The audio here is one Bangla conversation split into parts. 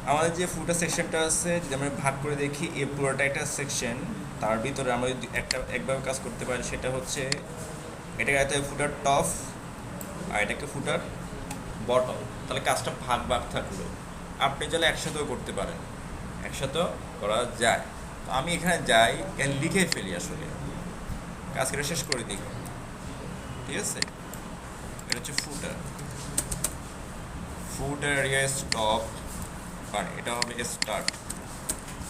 আমাদের যে ফুটার সেকশনটা আছে যদি আমরা ভাগ করে দেখি এই পুরোটা একটা সেকশন, তার ভিতরে আমরা যদি একভাবে কাজ করতে পারি সেটা হচ্ছে এটাকে একটা ফুটার টপ আর এটাকে ফুটার বটম, তাহলে কাজটা ভাগ ভাগ থাকলো। আপনি চাইলে একসাথেও করতে পারেন, একসাথেও করা যায়। তো আমি এখানে যাই, এখানে লিখে ফেলি আসলে, কাজটা শেষ করে দিই। ঠিক আছে, এটা হচ্ছে ফুটার, ফুটার এরিয়া স্টপ আর এটা হবে স্টার্ট।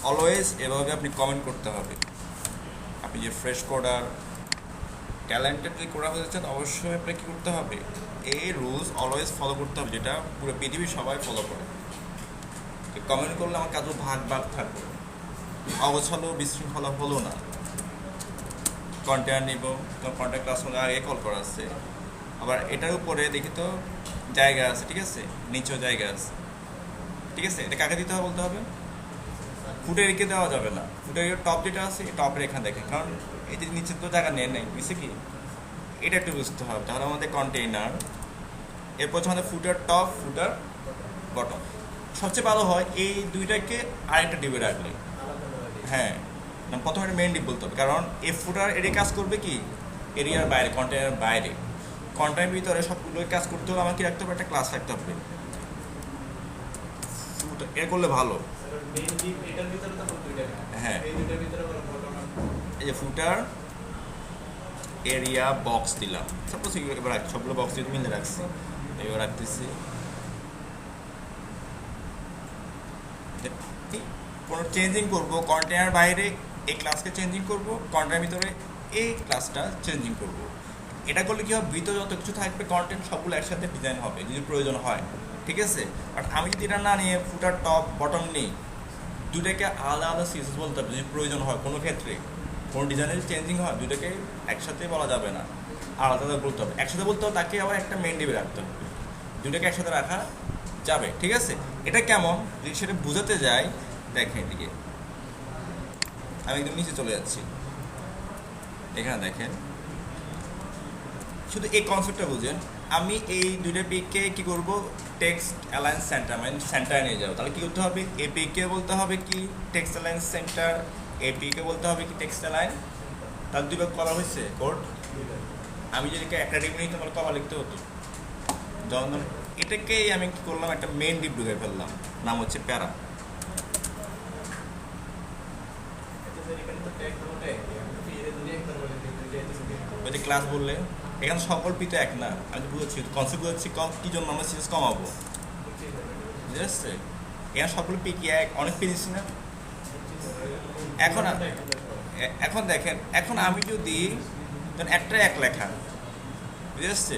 অলওয়েজ এভাবে আপনি কমেন্ট করতে হবে। আপনি যে ফ্রেশ কোডার ট্যালেন্টেড যে কোডার হতে চান অবশ্যই আপনাকে কী করতে হবে, এই রুলস অলওয়েজ ফলো করতে হবে, যেটা পুরো পৃথিবীর সবাই ফলো করে। কমেন্ট করলে আমার কাজও ভাগ ভাগ থাকবে, অগোছালো বিশৃঙ্খলা হলো না। কন্টেন্ট নিব, কন্টেন্ট ক্লাস মধ্যে আগে কল করা আছে, আবার এটার উপরে দেখি তো জায়গা আছে, ঠিক আছে, নিচেও জায়গা আছে, ঠিক আছে। এটা কাকে দিতে হবে বলতে হবে, ফুটের রেখে দেওয়া যাবে না। ফুটের টপ যেটা আছে টপের এখানে দেখেন, কারণ এই যে নিচে তো জায়গা নেই নিচে কি, এটা একটু বুঝতে হবে। তাহলে আমাদের কন্টেইনার, এরপর হচ্ছে আমাদের ফুটার টপ, ফুটার বটম। সবচেয়ে ভালো হয় এই দুইটাকে আরেকটা ডিবে রাখলে। হ্যাঁ, প্রথমে একটা মেইন ডিপ বলতে হবে, কারণ এই ফুটার এরিয়া কাজ করবে কি এরিয়ার বাইরে, কন্টেইনার বাইরে। কন্টেইনার ভিতরে সবগুলোকে কাজ করতে হলে আমাকে রাখতে হবে একটা ক্লাস রাখতে হবে। এর করলে ভালো। হ্যাঁ, এই যে ফুটার এরিয়া বক্স দিলাম, সাপোজ এবার সবগুলো বক্স দিয়ে মিলে রাখছি, এবার রাখতেছি। কোনো চেঞ্জিং করব কন্টেনার বাইরে এই ক্লাসকে চেঞ্জিং করব, কন্টেনার ভিতরে এই ক্লাসটা চেঞ্জিং করব। এটা করলে কি হবে, ভিতরে যত কিছু থাকবে কন্টেন্ট সবগুলো একসাথে ডিজাইন হবে যদি প্রয়োজন হয়, ঠিক আছে। বাট আমি যদি এটা না নিয়ে ফুটার টপ বটম নিই, দুটাকে আলাদা আলাদা সিরিজ বলতে হবে যদি প্রয়োজন হয়। কোনো ক্ষেত্রে কোনো ডিজাইনের চেঞ্জিং হয় দুটাকে একসাথে বলা যাবে না, আলাদা আলাদা বলতে হবে। একসাথে বলতে হবে তাকে আবার একটা মেন ডিবে রাখতে হবে, দুটাকে একসাথে রাখা যাবে, ঠিক আছে। এটা কেমন যদি সেটা বোঝাতে যাই, দেখেন এদিকে আমি একদম নিচে চলে যাচ্ছি, এখানে দেখেন, শুধু এই কনসেপ্টটা বুঝেন। আমি এই দুইটা পিককে কি করব, টেক্সট অ্যালায়েন্স সেন্টার মানে সেন্টারে নিয়ে যাবো। তাহলে কি করতে হবে, এপিকে বলতে হবে কি টেক্সট অ্যালায়েন্স সেন্টার, এপিকে বলতে হবে কি টেক্সট অ্যালাইন। তার দুইবার করা হয়েছে কোড। আমি যদি একটা ডিপ নিই তাহলে কবার লিখতে হতো, যখন এটাকেই আমি কি করলাম একটা মেন ডিপ ঢুকে ফেললাম, নাম হচ্ছে প্যারা। ওই যে ক্লাস বললে এখানে সকল পি তো এক না, আমি বুঝেছি কনসেপ্ট বুঝেছি কি জন্য আমরা সিরিজ কমাবো, ঠিক আছে। এখানে সকল পি কি এক, অনেক পি দিচ্ছি না। এখন এখন দেখেন, এখন আমি যদি একটা এক লেখা, বুঝে আসছে,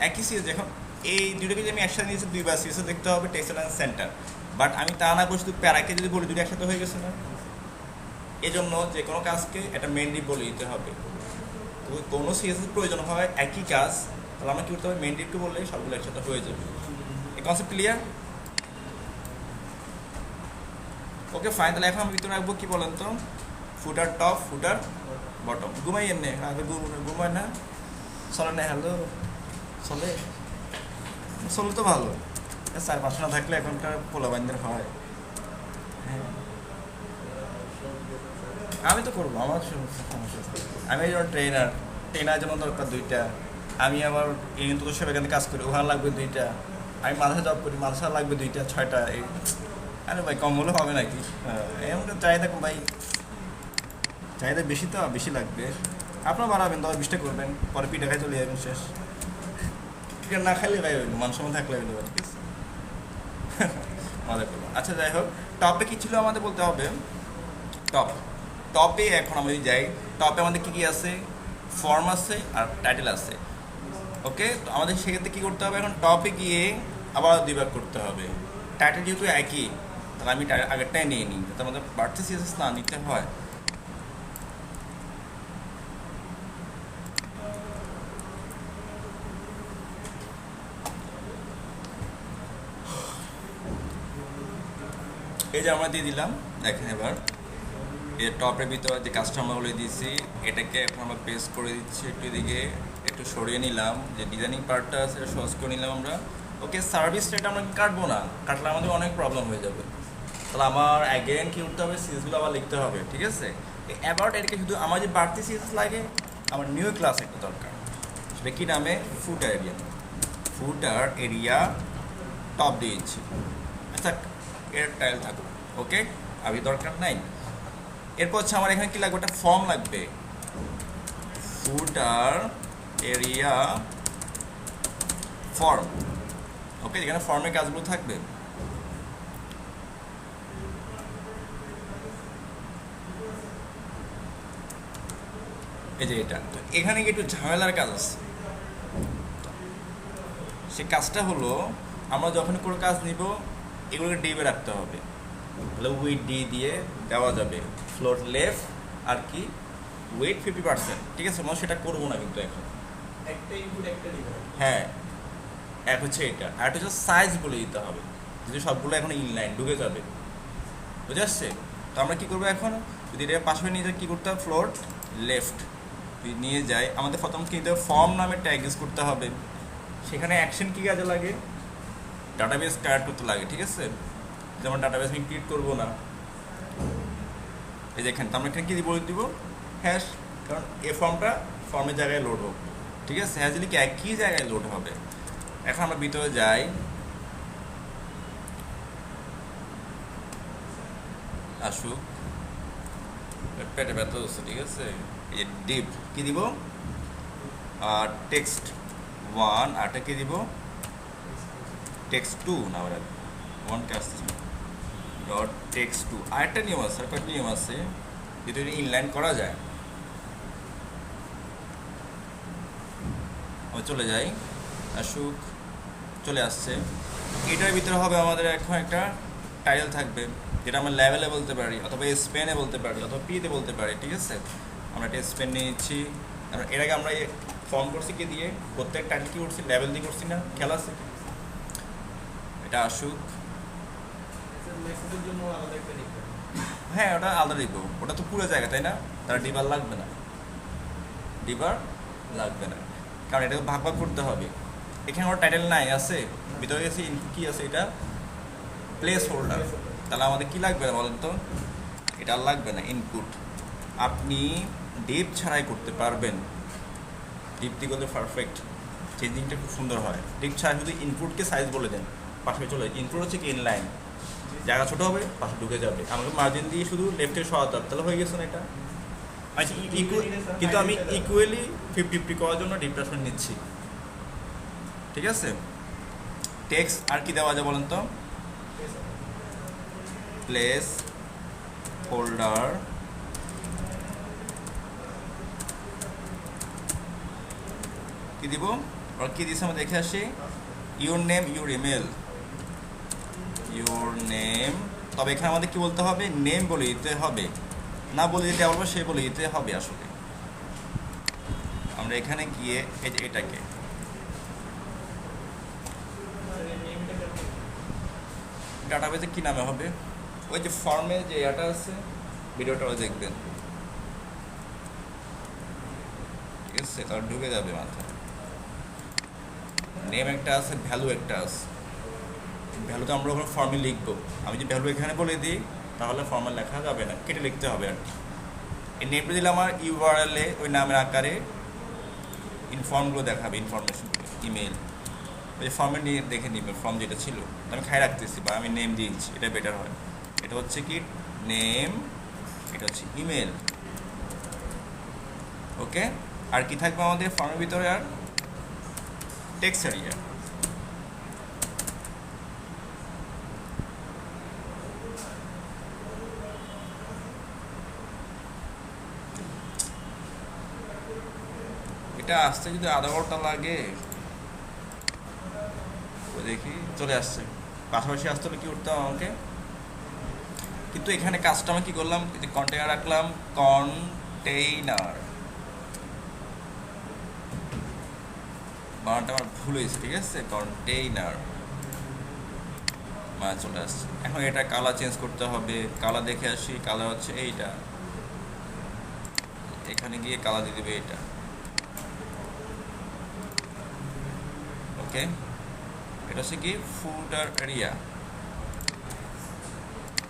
একই সিরিজ। এখন এই দুটোকে যদি আমি একসাথে নিয়েছি দুইবার সিরিজে দেখতে হবে টেক্সট অ্যালায়েন্স সেন্টার। বাট আমি তা না করে শুধু প্যারাকে যদি বলি দুটো একসাথে হয়ে গেছে না, এই জন্য যে কোনো কাজকে একটা মেন ডিপ বলে দিতে হবে। তো কোনো সিরিজের প্রয়োজন হয় একই কাজ, তাহলে আমরা কী করতে হবে, মেন ডিপকে বললে সবগুলো একসাথে হয়ে যাবে। এই কনসেপ্ট ক্লিয়ার? Okay fine. তাহলে এখন আমি ভিতরে রাখবো কি বলেন তো, ফুটার টপ, ফুটার বটম। ঘুমাই এনে আগে ঘুমায় না, চলে না, হ্যালো চলে, চলে তো ভালো। 4-5 না থাকলে এখনকার পোলাবাইনদের হয়। হ্যাঁ, আমি তো করবো, আমার সমস্যা আছে। আমি যেমন ট্রেনার, ট্রেনার যেমন দরকার দুইটা। আমি আবার ইউনিয়ন তো সেখানে কাজ করি, ওখানে লাগবে দুইটা। আমি মাদ্রাসা জব করি, মাদ্রাসা লাগবে দুইটা, 6টা। এই আরে ভাই কম হলে হবে নাকি, এমন চাহিদা ভাই, চাহিদা বেশি তো বেশি লাগবে। আপনারা বাড়াবেন 10-20টা করবেন, পরে পিঠা খাই চলে যাবেন, শেষ। পিঠা না খাইলে ভাই মান সম্মান থাকলে হইলো, ঠিক আছে। আমাদের করবো। আচ্ছা যাই হোক, টপে কি ছিল আমাদের বলতে হবে, টপ, টপে এখন আমরা যদি যাই, টপে আমাদের কী কী আছে, ফর্ম আছে আর টাইটেল আছে। ওকে, তো আমাদের সেক্ষেত্রে কী করতে হবে, এখন টপে গিয়ে আবার দুইবার করতে হবে। টাইটেল যেহেতু একই, তাহলে আমি আগেরটাই নিয়ে নিই, যাতে আমাদের বাড়তি সিএসএস না নিতে হয়। এই যে আমরা দিয়ে দিলাম, দেখেন এবার এই টপের ভিতরে যে কাস্টমারগুলো দিয়েছি এটাকে এখন আমরা পেস্ট করে দিচ্ছি। একটু এদিকে একটু সরিয়ে নিলাম, যে ডিজাইনিং পার্টটা আছে সহজ করে নিলাম আমরা। ওকে, সার্ভিস রেট আমরা কাটবো না, কাটলে আমাদের অনেক প্রবলেম হয়ে যাবে। তাহলে আমার অ্যাগেন কি করতে হবে, সিরিজগুলো আবার লিখতে হবে, ঠিক আছে। অ্যাবাউট এটাকে শুধু আমার যে বাড়তি সিরিজ লাগে, আমার নিউ ক্লাস একটা দরকার, সেটা কী নামে, ফুটার এরিয়া। ফুটার এরিয়া টপ দিয়েছি, আচ্ছা এর টাইল থাকুক, ওকে, আমি দরকার নাই। এরপর হচ্ছে আমার এখানে কী লাগবে, একটা ফর্ম লাগবে, ফুটার এরিয়া ফর্ম, ওকে, এখানে ফর্মের কাজগুলো থাকবে। এই যে এটা, তো এখানে কি একটু ঝামেলার কাজ আছে। সে কাজটা হলো, আমরা যখন কোনো কাজ নিব এগুলোকে ডিবে রাখতে হবে, তাহলে উইথ ডি দিয়ে দেওয়া যাবে, ফ্লোর লেফট আর কি ওয়েট 50%, ঠিক আছে। আমরা সেটা করবো না কিন্তু এখন, একটা ইনপুট একটা ডিভাইস। হ্যাঁ, এক হচ্ছে এটা, আর একটা হচ্ছে সাইজ বলে দিতে হবে, যদি সবগুলো এখন ইনলাইন ঢুকে যাবে, বুঝে আসছে। তো আমরা কী করবো এখন, যদি এটা পাশে নিয়ে যাই কী করতে হবে, ফ্লোর লেফট নিয়ে যাই, আমাদের প্রথম কী দিতে হবে, ফর্ম নামে ট্যাগ ইউজ করতে হবে। সেখানে অ্যাকশন কী কাজে লাগে, ডাটাবেস ক্রিয়েট করতে লাগে, ঠিক আছে। যেমন ডাটাবেস আমি ক্রিয়েট করবো না, এই যে এখানে তো আমরা এখানে কী বলে দিব, হ্যাশ, কারণ এ ফর্মটা ফর্মের জায়গায় লোড হোক, ঠিক আছে। হ্যাশ দিলে কি একই জায়গায় লোড হবে। এখন আমরা ভিতরে যাই, আসুক, পেটে ব্যথা হচ্ছে, ঠিক আছে। এই যে ডিপ কী দিব, আর টেক্সট 1, আরটা কী দিব, টেক্সট 2, না আবার 1কে আসছে ডট টেক্সট 2। আরেকটা নিয়ম আছে, আর কয়েকটা নিয়ম আছে, যেটা ইনলাইন করা যায়। আমি চলে যাই, আসুক, চলে আসছে। এটার ভিতরে হবে আমাদের এখন একটা টাইটেল থাকবে, যেটা আমরা লেভেলে বলতে পারি, অথবা স্পেনে বলতে পারি, অথবা পিতে বলতে পারি, ঠিক আছে। আমরা একটা স্পেন নিয়েছি, এর আগে আমরা ফর্ম করছি কি দিয়ে, প্রত্যেক টাইটেল কী করছি, লেভেল দিয়ে করছি না, খেলা আছে। এটা আসুক, মেসেজের জন্য আলাদা একটা ডিভাইস। হ্যাঁ ওটা আলাদা দিব, ওটা তো পুরো জায়গা, তাই না, তার ডিবার লাগবে না, ডিবার লাগবে না, কারণ এটাকে ভাগ ভাগ করতে হবে। এখানে ওর টাইটেল নাই আছে, ভিতরে গেছি কী আছে, এটা প্লেস হোল্ডার, তাহলে আমাদের কী লাগবে না বলেন তো, এটা আর লাগবে না, ইনপুট। আপনি ডিপ ছাড়াই করতে পারবেন, ডিপ দিয়ে করলে পারফেক্ট, চেঞ্জিংটা খুব সুন্দর হয়। ডিপ ছাড়া শুধু ইনপুটকে সাইজ বলে দেন, পাশে চলে, ইনপুট হচ্ছে কি ইনলাইন, জায়গা ছোটো হবে, পাশে ঢুকে যাবে, আমাকে মার্জিন দিয়ে শুধু লেফটে সরাতে হবে, তাহলে হয়ে গেছে না এটা। আচ্ছা কিন্তু আমি ইকুয়ালি 50-50 করার জন্য ডিপ্রেশন নিচ্ছি, ঠিক আছে। টেক্সট আর কি দেওয়া যায় বলেন তো, প্লেস হোল্ডার, কি দিব, আর কি দিয়েছে আমরা দেখে আসি, your name your email, your name, তবে এখানে আমাদের কি বলতে হবে, নেম বলে দিতে হবে, না বলে দিতে পারবো সে বলে দিতে হবে। আসলে আমরা এখানে গিয়ে এই যে এটাকে ডাটাবেসে কী নামে হবে, ওই যে ফর্মে যে এটা আছে, ভিডিওটাও দেখবেন, ঠিক আছে, তার ঢুকে যাবে মাথায়। নেম একটা আছে, ভ্যালু একটা আছে, ভ্যালু তো আমরা ওখানে ফর্মে লিখবো, আমি যে ভ্যালু এখানে বলে দিই তাহলে ফর্মে লেখা যাবে না, কেটে লিখতে হবে আর কি। এই নেমটা দিলে আমার ইউআরএলে ওই নামের আকারে ইনফর্মগুলো দেখাবে, ইনফরমেশনগুলো, ইমেল, ওই যে ফর্মে নিয়ে দেখে নিবে ফর্ম যেটা ছিল, আমি খাই রাখতেছি বা আমি নেম দিয়েছি, এটা বেটার হয়। এটা হচ্ছে কি নেম, এটা হচ্ছে ইমেল, ওকে। আর কি থাকবে আমাদের ফর্মের ভিতরে, আর টেক্সট এরিয়া, এটা আসতে যদি আধা ঘন্টা লাগে, দেখি চলে আসছে, পাশাপাশি আসতে হলে কী করতাম আমাকে, কিন্তু এখানে কাজটা আমি কী করলাম, কন্টেইনার রাখলাম, কন্টেইনার, বানানটা আমার ভুল হয়েছে, ঠিক আছে, কন্টেইনার, চলে আসছে। এখন এটা কালার চেঞ্জ করতে হবে, কালার দেখে আসি, কালার হচ্ছে এইটা, এখানে গিয়ে কালার দিয়ে দেবে এটা, ওকে। এটা হচ্ছে কি ফুটার এরিয়া।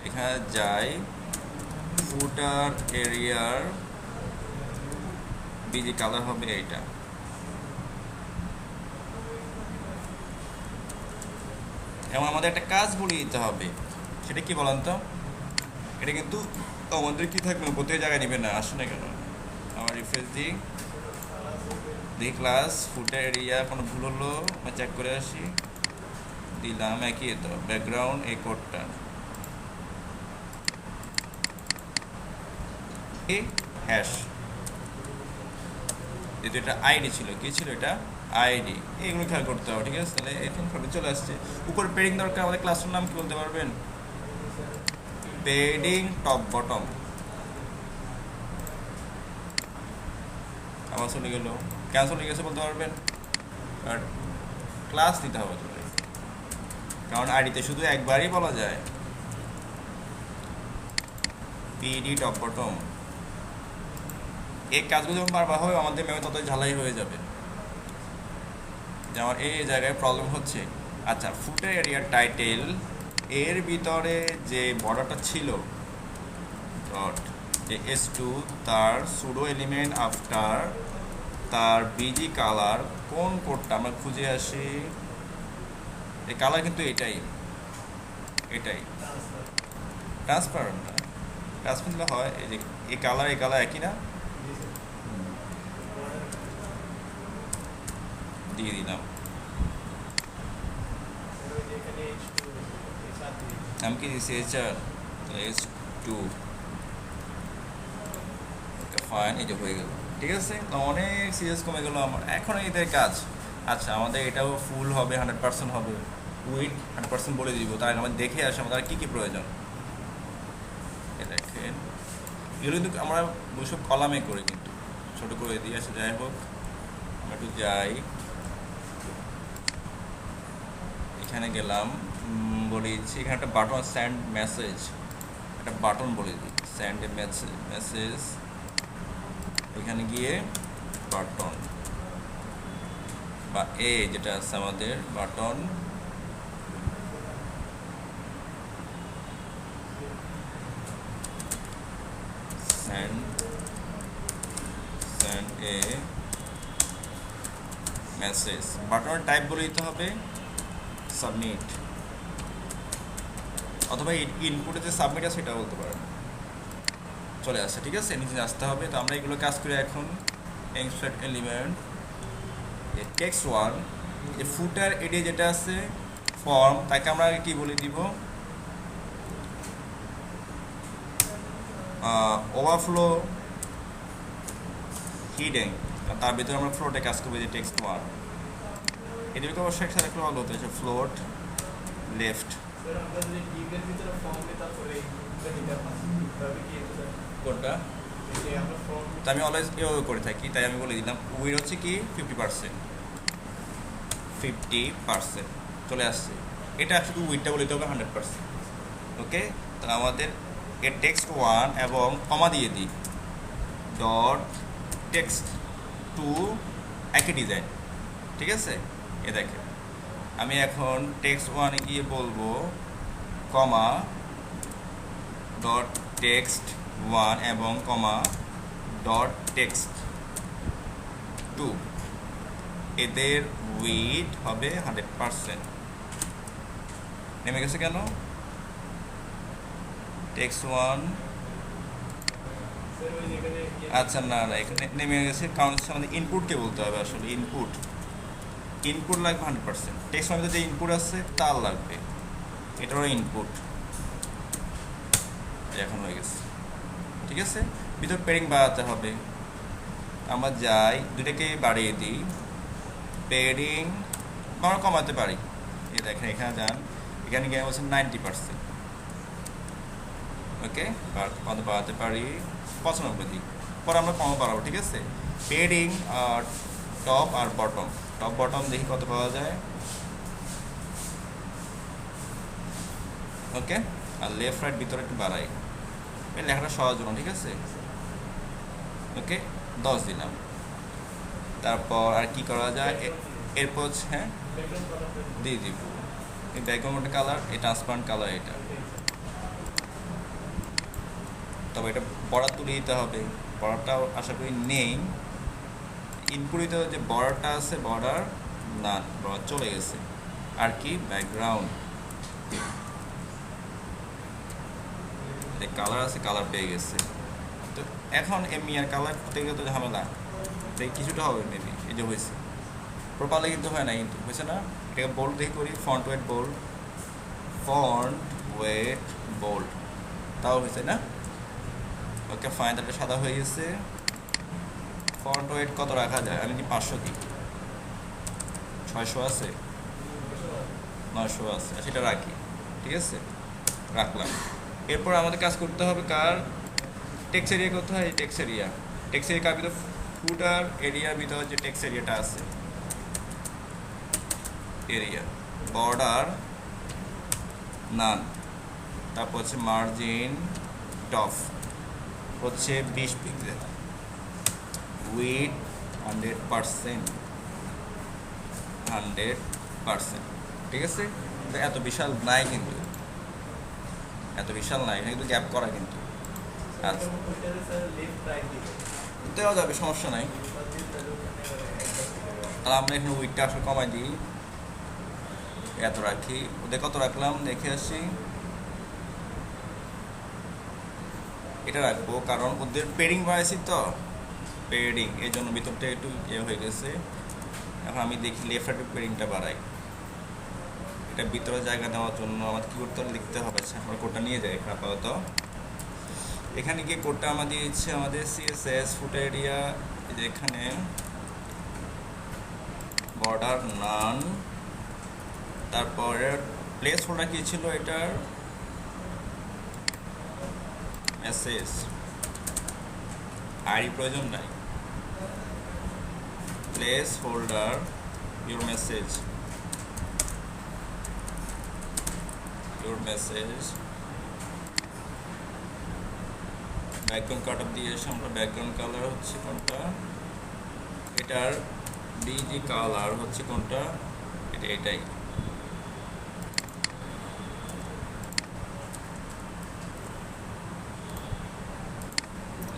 এখানে যাই ফুটার এরিয়ার বিজি কালার হবে এইটা। এবং আমাদের একটা কাজ বলে দিতে হবে, সেটা কি বলেন তো? এটা কিন্তু আমাদের কি থাকবে, প্রত্যেক জায়গায় নেবে না, আসে না কেন? আমার রিফ্রেশ দিই, দেখি ক্লাস ফুটার এরিয়া কোনো ভুল হলো চেক করে আসি, দিলাম একই তো ব্যাকগ্রাউন্ড এই কোডটা হ্যাশ, যেহেতু এটা আইডি ছিল, কি ছিল এটা আইডি, এইগুলো খেয়াল করতে হবে, ঠিক আছে? তাহলে এখন চলে আসছে। উপর পেডিং দরকার, আমাদের ক্লাসের নাম কি বলতে পারবেন? Padding top bottom. আবার চলে গেল, ক্যান্সেল হয়ে গেছে বলতে পারবেন? আর ক্লাস দিতে হবে তোদের, কারণ আইডিতে শুধু একবারই বলা যায় পিডি টপ বটম। এই কাজগুলো যখন বারবার হবে আমাদের মেমে ততই ঝালাই হয়ে যাবে যে আমার এই জায়গায় প্রবলেম হচ্ছে। আচ্ছা, ফুটার এরিয়ার টাইটেল এর ভিতরে যে বর্ডারটা ছিল ডট S2, তার সুডো এলিমেন্ট আফটার তার বিজি কালার কোন কোডটা আমরা খুঁজে আসি। এই কালার কিন্তু এটাই ট্রান্সপারেন্ট না, ট্রান্সপারেন্ট হয় এই যে এই কালার একই না, দিয়ে দিলাম। আমি কি দিচ্ছি HR2, ফাইন, এই যে হয়ে গেল, ঠিক আছে? তো অনেক সিরিয়াস কমে গেল আমার এখন এদের কাজ। আচ্ছা, আমাদের এটাও ফুল হবে, 100% হবে, উইথ 100% বলে দিব, তার আমাদের দেখে আসে আমাদের কী কী প্রয়োজন। দেখেন এগুলো কিন্তু আমরা বৈসব কলামে করি, কিন্তু ছোটো করে দিয়ে আসে। যাই হোক, আমরা একটু যাই, এখানে গেলাম, বলে দিচ্ছি এখানে একটা বাটন সেন্ড মেসেজ, একটা বাটন বলে দিই সেন্ড এ মেসেজ, এখানে গিয়ে বাটন বা এ যেটা আছে আমাদের বাটন, সেন্ড এ মেসেজ। বাটনের টাইপ বলে দিতে হবে সাবমিট, অথবা ইনপুটে যে সাবমিট আছে সেটা বলতে পারেন, চলে আসছে, ঠিক আছে? নিচে আসতে হবে। তো আমরা এগুলো কাজ করি এখন। ইনসার্ট এলিমেন্ট টেক্সট ওয়ান, যে ফুটার এডি যেটা আছে ফর্ম, তাকে আমরা কি বলে দিব ওভারফ্লো হিডেন, তার ভিতরে আমরা ফ্লোটে কাজ করবো, যে টেক্সট ওয়ান এদিকে অবশ্যই একসাথে একটা ভালো হতো, ফ্লোট লেফট কোনটা, তো আমি অলওয়েজ এভাবে করে থাকি, তাই আমি বলে দিলাম উইড হচ্ছে কি 50% চলে আসছে। এটা শুধু উইডটা বলে দিতে হবে 100%। ওকে, তাহলে আমাদের এর টেক্সট ওয়ান এবং কমা দিয়ে দিই ডট টেক্সট টু, একই ডিজাইন, ঠিক আছে? এ দেখেন আমি এখন টেক্সট ওয়ানে গিয়ে বলবো কমা ডট টেক্সট ওয়ান এবং কমা ডট টেক্সট টু, এদের উইড হবে 100%। নেমে গেছে কেন? টেক্সট ওয়ান, আচ্ছা না এখানে নেমে গেছে, কারণ আমাদের ইনপুটকে বলতে হবে, আসলে ইনপুট লাগবে 100%। টেক্সট ওয়ানের যে ইনপুট আছে তার লাগবে, এটারও ইনপুট এখন হয়ে গেছে, ঠিক আছে? ভিতর পেডিং বাড়াতে হবে, আমরা যাই দুটাকে বাড়িয়ে দিই, পেডিং আমরা কমাতে পারি, এই দেখেন এখানে যান, এখানে গিয়ে বলছেন 90%। ওকে, কত বাড়াতে পারি 95 দিই, পরে আমরা কমা বাড়াবো, ঠিক আছে? পেডিং আর টপ আর বটম, টপ বটম দেখি কত পাওয়া যায়। ওকে, আর লেফট রাইট ভিতরে একটু বাড়াই, লেখাটা সহজ জন্য, ঠিক আছে? ওকে, 10 দিলাম। তারপর আর কি করা যায়, এরপর হচ্ছে হ্যাঁ ব্যাকগ্রাউন্ড কালারটা দিয়ে দিব। এই ব্যাকগ্রাউন্ড কালার, এই ট্রান্সপারেন্ট কালার এটা। তবে এটা বর্ডার তুলে দিতে হবে, বর্ডারটাও আশা করি নেই। ইনপুটিতে যে বর্ডারটা আছে বর্ডার না, বর্ডার চলে গেছে। আর কি ব্যাকগ্রাউন্ড যে কালার আছে কালার পেয়ে গেছে। তো এখন এমনি আর কালার করতে গেলে তো ঝামেলা, তাই কিছুটা হবে মেবি। এই যে হয়েছে প্রপারলি কিন্তু হয় না, কিন্তু হয়েছে না। এটাকে বোল্ড দিয়ে করি, font weight bold, font weight bold, তাও হয়েছে না। ওকে ফাইন, তাহলে সাদা হয়ে গেছে। ফন্ট ওয়েট কত রাখা যায়? আমি কি 500 দিই? 600 আছে, 900 আছে, সেটা রাখি। ঠিক আছে, রাখলাম। এরপর আমাদের কাজ করতে হবে কার? টেক্সট এরিয়া করতে হয়। টেক্সট এরিয়া, টেক্সট এরিয়া কার ভিতরে? ফুটার এরিয়ার ভিতরে যে টেক্সট এরিয়াটা আছে, এরিয়া বর্ডার নান, তারপর হচ্ছে মার্জিন টপ হচ্ছে 20 পিক্সেল, উইথ 100%, 100%। ঠিক আছে, তো এত বিশাল নাই কিন্তু, এত বিশাল নাই, এখানে কিন্তু গ্যাপ করা কিন্তু। আচ্ছা, ওইটারে স্যার লেফট রাইট দিবেন, দেওয়া যাবে, সমস্যা নাই। তাহলে আমরা এখানে উইকটা আসলে কমাই দিই, এত রাখি। ওদের কত রাখলাম দেখে আসি। এটা রাখবো কারণ ওদের পেডিং বাড়াইছি তো, পেডিং এই জন্য ভিতরটা একটু হয়ে গেছে। এখন আমি দেখি লেফট রাইটের পেডিংটা বাড়াই। এটা ভিতরে জায়গা দেওয়ার জন্য আমাদের কী করতে হবে? লিখতে হবে। আচ্ছা, আমরা কোডটা নিয়ে যাই আপাতত। এখানে গিয়ে কোডটা আমাদের ইচ্ছে, আমাদের সিএসএস ফুটার এরিয়া, যে এখানে বর্ডার নান, তারপরে প্লেস হোল্ডার কী ছিল এটার? মেসেজ, আইডি প্রয়োজন নাই। Place holder your message, your message. Background cut off দিয়ে এসে আমরা ব্যাকগ্রাউন্ড কালার হচ্ছে কোনটা? এটার ডিজি কালার হচ্ছে কোনটা? এটা এটাই।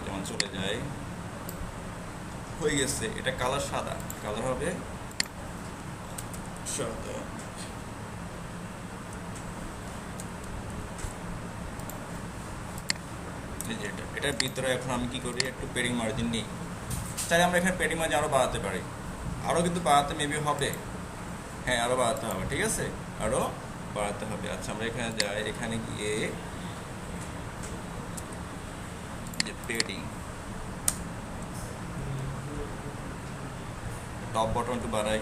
যেমন চলে যায়, হয়ে গেছে। এটা কালার সাদা, কালার হবে সাদা। এই যে এটার ভিতরে এখন আমি কি করি? একটু পেডিং মার্জিন নিই। তাহলে আমরা এখানে পেডিং মার্জিন আরও বাড়াতে পারি, আরও কিন্তু বাড়াতে মেবি হবে। হ্যাঁ, আরও বাড়াতে হবে। ঠিক আছে, আরও বাড়াতে হবে। আচ্ছা, আমরা এখানে যাই, এখানে গিয়ে যে পেডিং টপ বটন একটু বাড়াই।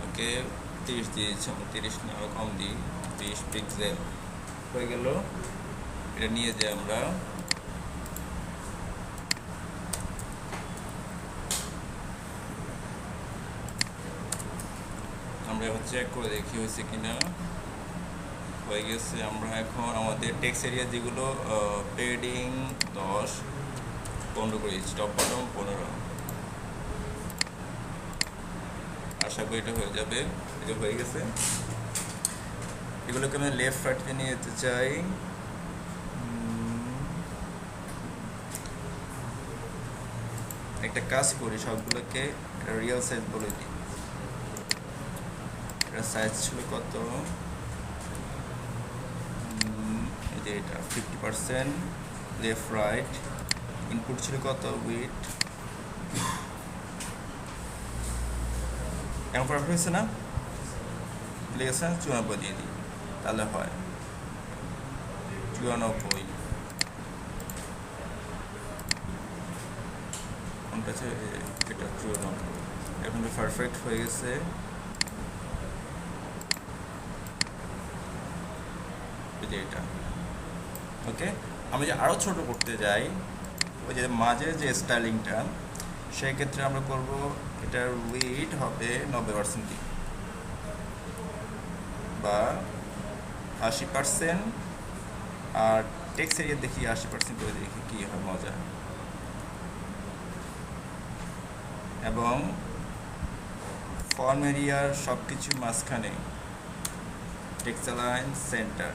ওকে, 30 দিয়েছি আমরা, 30 না আরও কম দিই, 20 পিক্সেল হয়ে গেল। এটা নিয়ে যাই আমরা। আমরা এখন চেক করে দেখি হয়েছে কিনা। হয়ে গেছে। আমরা এখন আমাদের টেক্সট এরিয়া যেগুলো পেডিং 10 15 করে দিচ্ছি, টপ বটম 15। আশা করি এটা হয়ে যাবে। এটা হয়ে গেছে। এগুলোকে আমি লেফট রাইটে নিয়ে যেতে চাই। একটা কাজ করি, সবগুলোকে এটা রিয়েল সাইজ বলে দিই। এটা সাইজ ছিল কত? এই যে এটা 50%, লেফট রাইট। ইনপুট ছিল কত? উইথ। এখন পারফেক্ট হয়েছে না? লিখেছেন 94 দিয়ে দিই, তাহলে হয় 94। কোনটা আছে? এটা 94। এখন পারফেক্ট হয়ে গেছে। এটা ওকে। আমি যে আরও ছোট করতে যাই, ওই যে মাঝে যে স্টাইলিংটা, সেই ক্ষেত্রে আমরা করব এটার উইথ হবে 90% দিই। বা 80%, আর টেক্সট এরিয়া দেখি 80% করে দেখি কী হয় মজা। এবং ফর্ম এরিয়ার সব কিছু মাঝখানে টেক্সট অ্যালাইন সেন্টার।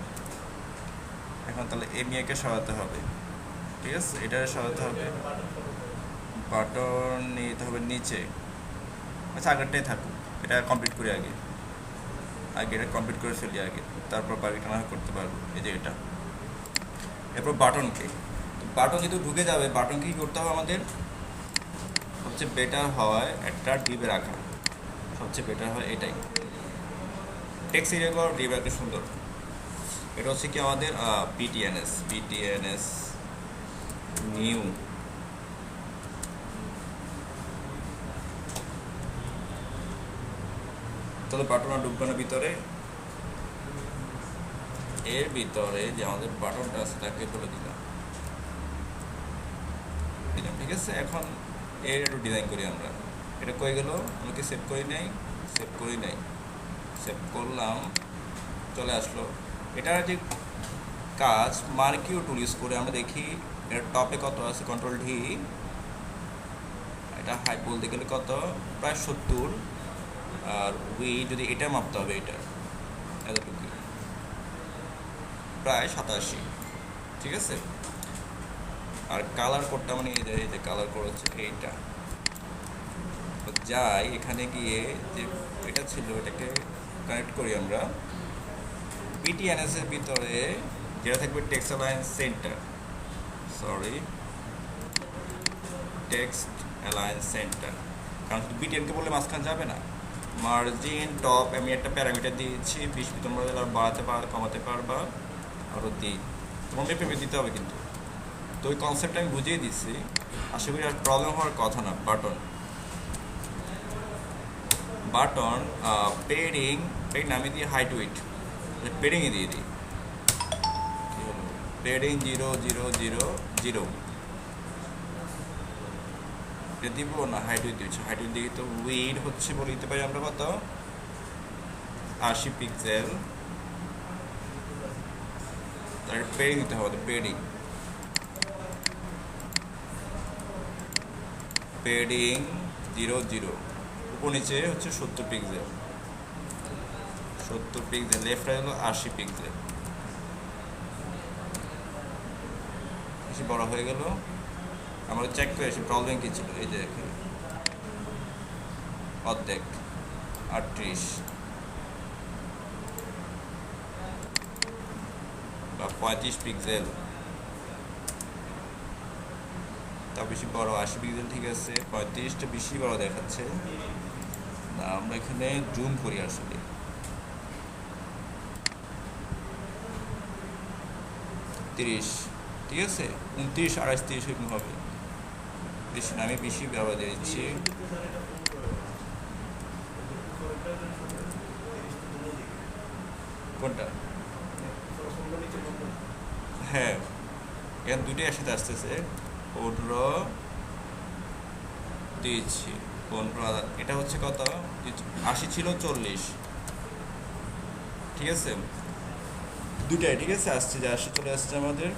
এখন তাহলে এমিয়াকে সরাতে হবে, ঠিক আছে, এটারে সরাতে হবে, বাটন নিতে হবে নিচে। আচ্ছা আগেরটাই থাকুক, এটা কমপ্লিট করি আগে এটা কমপ্লিট করে ফেলি আগে, তারপর বাকিটা না করতে পারবো। এই যে এটা, এরপর বাটনকে, বাটন যেহেতু ঢুকে যাবে, বাটনকে কী করতে হবে আমাদের? সবচেয়ে বেটার হয় একটা ডিবে রাখা, সবচেয়ে বেটার হয় এটাই। টেক্সট এরিয়া করার ডিবে একটা সুন্দর। এটা হচ্ছে কি আমাদের বিটিএনএস নিউ। তাহলে বাটন আর ঢুকবে না ভিতরে, এর ভিতরে যে আমাদের বাটনটা আছে তাকে বলে দিলাম, ঠিক আছে। এখন এর একটু ডিজাইন করি আমরা। এটা কই গেল? আমাকে সেভ করি নাই, সেভ করলাম, চলে আসলো। এটার যে কাজ, মার্কিও টুল ইউজ করে আমরা দেখি এর টপে কত আছে, কন্ট্রোল ডি, এটা হাইট বলতে গেলে কত, প্রায় 70, আর উই যদি এটা মাপতে হবে, এটা এতটুকু প্রায় 87, ঠিক আছে। আর কালার কোডটা মানে এই যে কালার কোড হচ্ছে এইটা। যাই এখানে গিয়ে যে এটা ছিল এটাকে কানেক্ট করি আমরা বিটিএনএস এর ভিতরে, যেটা থাকবে text align centre, text align centre. কারণ শুধু বিটিএনকে বললে মাঝখান যাবে না। মার্জিন টপ আমি একটা প্যারামিটার দিয়েছি, 20 তোমরা আর বাড়াতে পার, কমাতে পারবা, আরও দিই, তোমার মেপে দিতে হবে কিন্তু। তো ওই কনসেপ্টটা আমি বুঝিয়ে দিচ্ছি, আশা করি আর প্রবলেম হওয়ার কথা না। বাটন পেডিং নামে দিয়ে হাইট উইট পেডিংয়ে দিয়ে দিই, পেডিং 000 এটা দিব না, হাইট উইট দিচ্ছি, হাইট উইট দিয়ে তো উইড হচ্ছে বলে দিতে পারি আমরা কত, 80 পিক্সেল। তার পেডিং দিতে হবে, পেডিং 00, উপর নিচে হচ্ছে 70 পিক্সেল, লেফট রাইট হলো 80 পিক্সেল। বেশি বড় হয়ে গেল, আমরা চেক করে এসে প্রবলেম কী ছিল। এই যে অর্ধেক 38 বা 35 পিক্সেল, তা বেশি বড় 80 পিক্সেল, ঠিক আছে। 35টা বেশি বড় দেখাচ্ছে না, আমরা এখানে জুম করি আসলে, ঠিক আছে, 29, 28, 30 এরকম হবে। বেশি না, আমি বেশি ব্যবহার দিচ্ছি। কোনটা? হ্যাঁ, এখানে দুটোই একসাথে আসতেছে। 15 দিয়েছি, 15,000। এটা হচ্ছে কত, 80 ছিল 40, ঠিক আছে, দুটাই ঠিক আছে, আসছে যে 80 চলে আসছে আমাদের।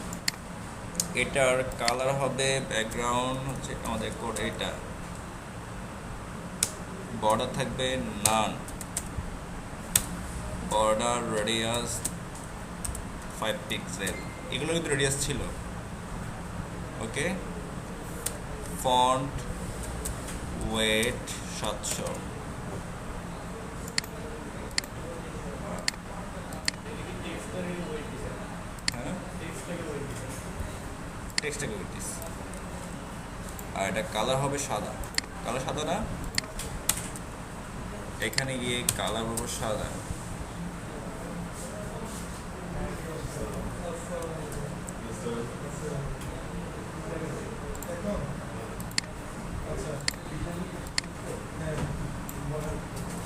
এটার কালার হবে, ব্যাকগ্রাউন্ড হচ্ছে আমাদের কোড, এটা বর্ডার থাকবে নান, বর্ডার রেডিয়াস 5 পিক্সেল, এগুলো কিন্তু রেডিয়াস ছিল। ওকে, ফন্ট ওয়েট 700, হ্যাঁ টেক্সটটাকে ওয়েট দিস। আর এটা কালার হবে সাদা, কালার সাদা না, এখানে গিয়ে কালার হবে সাদা।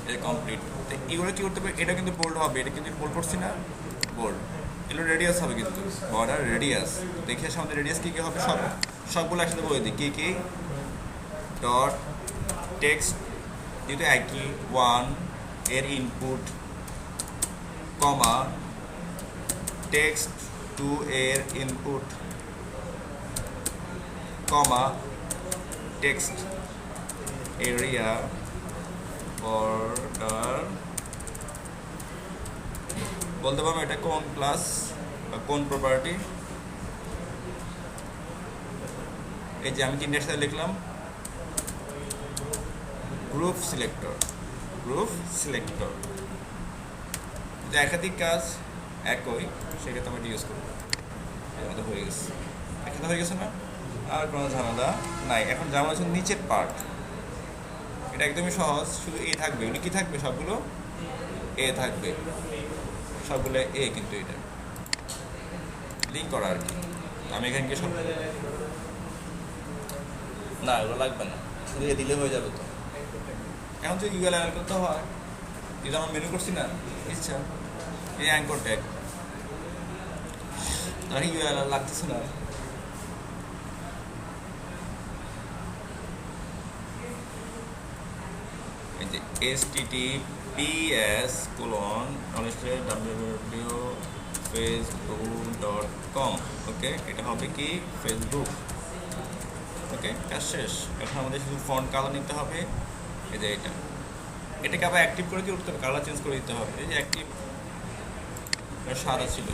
এটা কমপ্লিট। এগুলো কি করতে হবে, এটা কিন্তু বোল্ড হবে, এটা কিন্তু বোল্ড করছি না, বোল্ড। এগুলো রেডিয়াস হবে কিন্তু, বর্ডার রেডিয়াস দেখে আসে আমাদের রেডিয়াস কী কী হবে, সবগুলো একসাথে বলে দিই কী কী। ডট টেক্সট যেহেতু একই, 1 এর ইনপুট কমা টেক্সট টু এর ইনপুট কমা টেক্সট এরিয়া বর্ডার বলতে পারবো এটা কোন ক্লাস বা কোন প্রপার্টি। এই যে আমি তিনটার সাথে লিখলাম গ্রুপ সিলেক্টর যে একাধিক কাজ একই সেক্ষেত্রে আমরা ইউজ করবো। এটা হয়ে গেছে, একসাথে হয়ে গেছে না, আর কোনো ঝামেলা নাই। এখন ঝামেলা হচ্ছে নিচের পার্ট, এটা একদমই সহজ, শুধু এ থাকবে। এগুলো কি থাকবে? সবগুলো এ থাকবে, সবগুলো এ, কিন্তু এটা লিঙ্ক করা আর কি। আমি এখানে গিয়ে সব না, এগুলো লাগবে না, শুধু এ দিলে হয়ে যাবে। তো এখন তো ইউএল অ্যাড করতে হয়, যেটা আমরা মেনু করছি না, ইচ্ছা এই অ্যাঙ্কর ট্যাগ, তাহলে ইউএল লাগতেছে না। এই যে https://www.facebook.com, ওকে, এটা হবে কি ফেসবুক। ওকে, কাজ শেষ। এখন আমাদের শুধু ফন্ট কালার নিতে হবে। এই যে এটাকে আবার অ্যাক্টিভ করে কি করতে হবে? কালার চেঞ্জ করে দিতে হবে। এই যে অ্যাক্টিভ সাদা ছিল,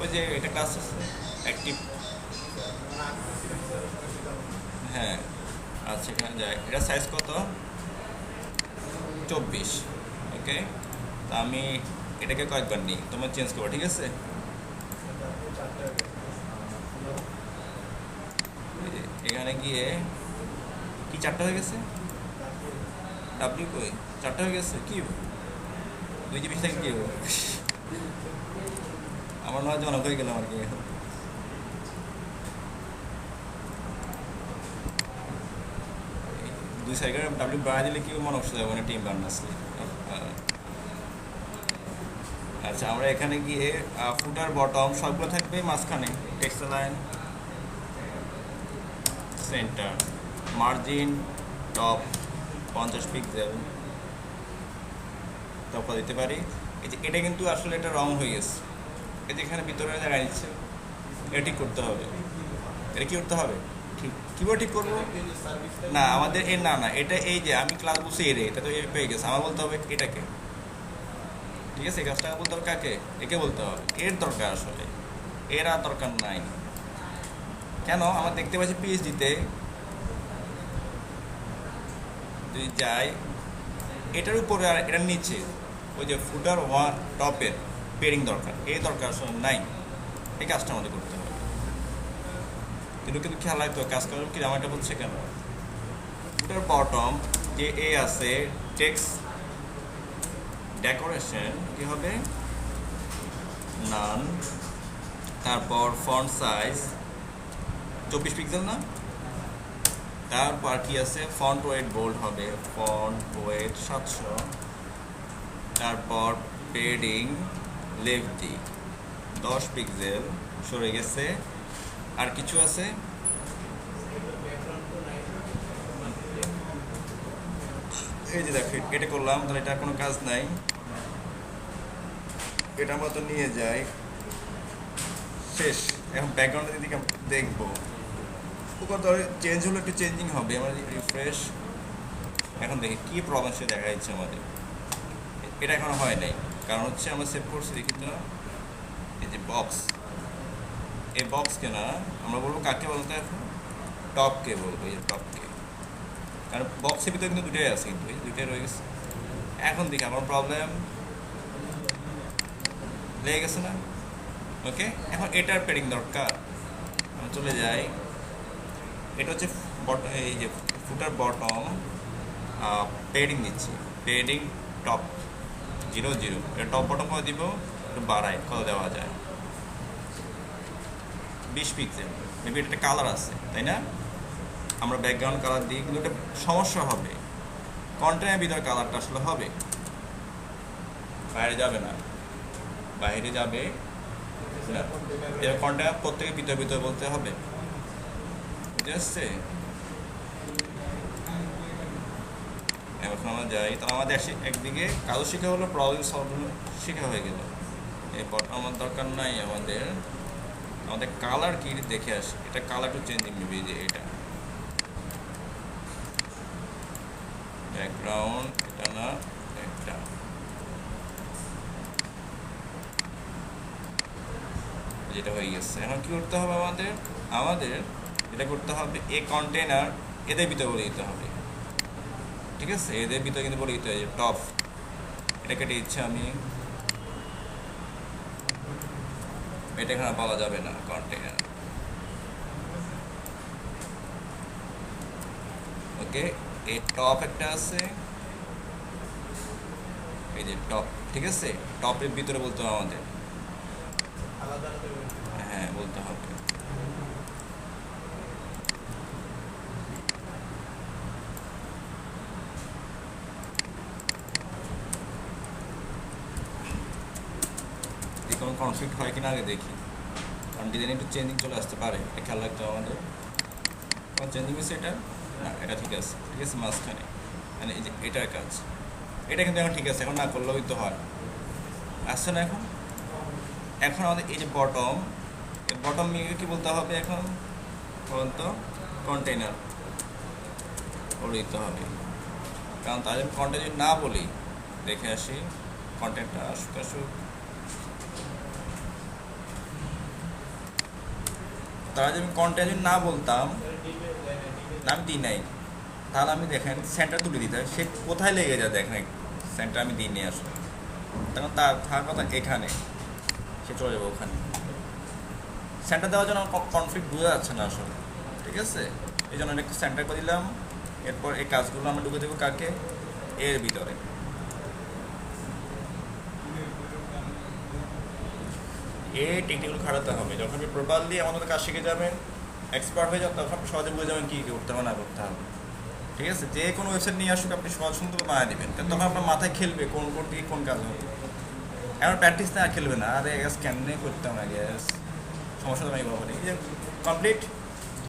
ওই যে এটা ক্লাস আছে অ্যাক্টিভ, হ্যাঁ আচ্ছা, এখানে যায়। এটা সাইজ কত? 24। ওকে, তা আমি এটাকে কয়েকবার নিই, তোমার চেঞ্জ করবো, ঠিক আছে? এখানে গিয়ে কি 4টা হয়ে গেছে? ডাব্লিউ কই 4টা হয়ে গেছে? কি 2 জিবি থেকে কি হবে? আমার নয় জনক হয়ে গেলাম আর কি। দুই সাইডে ডাব্লিউ বাড়াই দিলে কি মনে হচ্ছে যাবে না, টিম বার্ন আসলে। আচ্ছা, আমরা এখানে গিয়ে ফুটার বটম সবগুলো থাকবে মাঝখানে, text line centre, margin top 50 pixel টপটা দিতে পারি। এই যে এটা কিন্তু আসলে এটা রং হয়ে গেছে, এই যে এখানে ভিতরে দেখা যাচ্ছে, এটা ঠিক করতে হবে। এটা কি করতে হবে? ঠিক কীভাবে ঠিক করবো? না আমাদের এর না, এটা এই যে আমি ক্লাস বসে এর, এটা তো এর পেয়ে গেছে, আমার বলতে হবে এটাকে, ঠিক আছে? এই কাজটা বলতে হবে কাকে? একে বলতে হবে। এর দরকার আসলে, এর আর দরকার নাই। কেন? আমরা দেখতে পাচ্ছি পিএইচডিতে যদি যাই, এটার উপরে আর এটার নিচে ওই যে ফুটার টপের পেয়ারিং দরকার, এই দরকার আসলে নাই। এই কাজটা আমাদের করতে হবে, কিন্তু খেয়াল রাখতে হবে কাজ করার কি আমারটা হচ্ছে কেন। ফুটার বটম যে এ আছে, টেক্সট ডেকোরেশন কি হবে? নান। তারপর ফন্ট সাইজ 24 পিক্সেল না, তারপর কি আছে? ফন্ট ওয়েট বোল্ড হবে, ফন্ট ওয়েট 700। তারপর পেডিং লেফটি 10 পিক্সেল সরে গেছে। আর কিছু আছে? এই যে দেখো, এটা করলাম, তাহলে এটা কোনো কাজ নাই, এটা মতো নিয়ে যাই, শেষ। এখন ব্যাকগ্রাউন্ডের দিকে দেখবো, চেঞ্জ হলো, একটু চেঞ্জিং হবে। আমরা রিফ্রেশ, এখন দেখি কি প্রবলেম সে দেখা যাচ্ছে আমাদের। এটা এখনো হয় নাই, কারণ হচ্ছে আমরা সেভ করছি, দেখি তো। এই যে বক্স, এই বক্সকে না আমরা বলবো কাকে বলতে, এখন টপকে বলবো, এই টপকে, কারণ বক্সের ভিতরে কিন্তু দুটাই আছে, কিন্তু এই দুটাই রয়ে গেছে। এখন দেখি আমার প্রবলেম লেগে গেছে না? ওকে, এখন এটার পেডিং দরকার, আমি চলে যাই। এটা হচ্ছে এই যে ফুটার বটম পেডিং দিচ্ছি, পেডিং টপ 00। এটা টপ বটম করে দিব, একটু বাড়ায়, কত দেওয়া যায়? 20 পিক্সেল। মেবি এটা কালার আছে, তাই না? আমরা ব্যাকগ্রাউন্ড কালার দিই, কিন্তু এটা সমস্যা হবে, কন্টেন্টের ভিতরে কালারটা আসলে হবে, বাইরে যাবে না, বাইরে যাবে না। এর কন্টেন্ট প্রত্যেকের ভিতরে ভিতরে বলতে হবে, বুঝতে আসছে? এখন আমরা যাই, তাহলে আমাদের একদিকে কাজও শেখা হলো, প্রবলেম সলভ শেখা হয়ে গেল। এরপর আমার দরকার নাই, আমাদের কালার কি দেখে আসি। এটা কালার একটু চেঞ্জিং নেবে, যে এটা ব্যাকগ্রাউন্ড, এটা না একটা, যেটা হয়ে গেছে। এখন কি করতে হবে আমাদের এটা করতে হবে, এই কন্টেনার এদের ভিতরে বলে দিতে হবে, ঠিক আছে? এদের ভিতরে কিন্তু বলে দিতে হবে টপ, এটা কেটে ইচ্ছে আমি, এটা এখানে পাওয়া যাবে না কন্টেনার। ওকে, এই টপ একটা আছে, এই যে টপ, ঠিক আছে? টপের ভিতরে বলতে হবে আমাদের, আলাদা আলাদা করে। হ্যাঁ বলতে হবে। এই কোনো কনফ্লিক্ট হয় কিনা আগে দেখি, কারণ ডিজাইনে একটু চেঞ্জিং চলে আসতে পারে, এটা খেয়াল রাখতে হবে আমাদের। কোনো চেঞ্জিং হয়েছে এটা না, এটা ঠিক আছে, ঠিক আছে মাঝখানে, মানে এই যে এটার কাজ, এটা কিন্তু এখন ঠিক আছে, এখন না করলেও তো হয়, আসছে না এখন। এখন আমাদের এই যে বটম, বটম কি বলতে হবে এখন বলুন তো? কন্টেইনার বলে দিতে হবে, কারণ তাদের কন্টেন্ট যদি না বলি, দেখে আসি কন্টেন্টটা আসুক। তারা যদি কন্টেন্ট যদি না বলতাম, আমি দিই নাই, তাহলে আমি দেখেন সেন্টার তুলে দিতে হয়, সে কোথায় লেগে যায় দেখেন, সেন্টার আমি দিই নিয়ে আসলে, তখন তার থাকার কথা এখানে, সে চলে যাবে ওখানে। সেন্টার দেওয়ার জন্য কনফ্লিক্ট বোঝা যাচ্ছে না আসলে, ঠিক আছে? এই জন্য একটু সেন্টার করে দিলাম। এরপর এই কাজগুলো আমরা ঢুকে দেবো কাকে, এর ভিতরে। এই টেকনিকগুলো খাটাতে হবে, যখন আপনি প্রপারলি আমাদের কাজ শিখে যাবেন, এক্সপার্ট হয়ে যাবেন, তখন আপনি সহজে বুঝে যাবেন কী করতে হবে না করতে হবে, ঠিক আছে? যে কোনো ওয়েবসাইট নিয়ে আসুক, আপনি সহজ সুন্দর বানিয়ে দেবেন, তখন আপনার মাথায় খেলবে কোন দিকে কোন কাজ হবে। এখন প্র্যাকটিস না, আর খেলবে না, আরে গ্যাস কেমনে করতাম, গ্যাস সমস্যা তো আমি বাবা। এই যে কমপ্লিট।